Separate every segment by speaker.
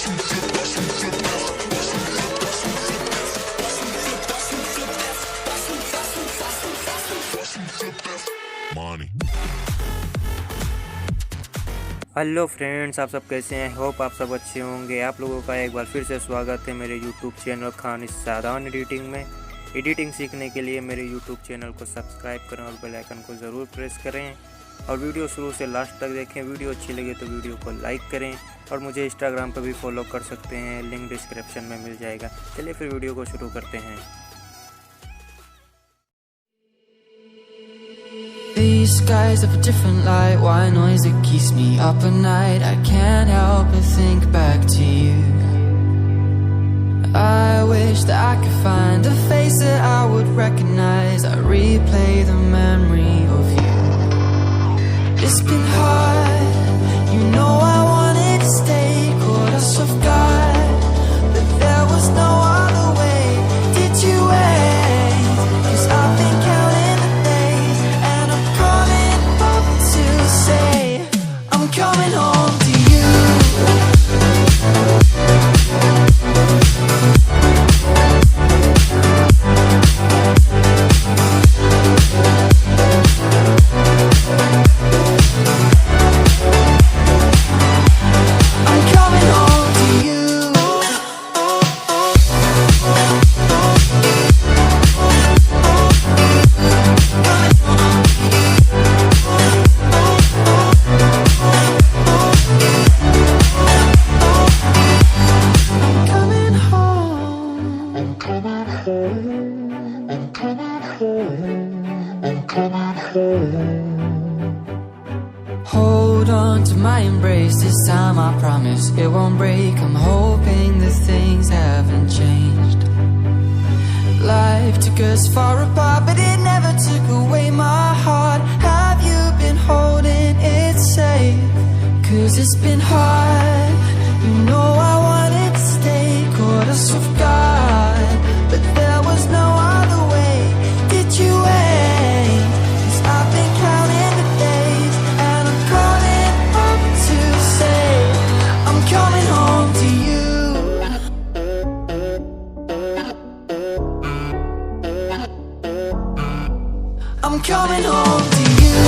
Speaker 1: Hello friends, आप सब कैसे हैं? होप आप सब अच्छे होंगे। आप लोगों का एक बार फिर से स्वागत है मेरे यूट्यूब चैनल खानसादान एडिटिंग में। एडिटिंग सीखने के लिए मेरे यूट्यूब चैनल को सब्सक्राइब करें और बेल आइकन को ज़रूर प्रेस करें और वीडियो शुरू से लास्ट तक देखें। वीडियो अच्छी लगे तो वीडियो को लाइक करें और मुझे इंस्टाग्राम पर भी फॉलो कर सकते हैं, लिंक डिस्क्रिप्शन में मिल जाएगा। चलिए फिर वीडियो को शुरू करते हैं।
Speaker 2: These skies have a different light, why noise it keeps me up at night. I can't help but think back to you. I wish that I could find a face that I would recognize. I replay the memory of you. It's been hard, you know I wanted to stay, caught us off guard, but there was no other way. Did you wait? 'Cause I've been counting the days and I'm calling up to say I'm coming home to you. Hold on to my embrace, this time I promise it won't break. I'm hoping that things haven't changed. Life took us far apart, but it never took away my heart. Have you been holding it safe? 'Cause it's been hard, you know I wanted to stay, caught us off guard, but there was no other way. Did you wait? 'Cause I've been counting the days and I'm calling up to say I'm coming home to you. I'm coming home to you.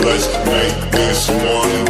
Speaker 3: Let's make this one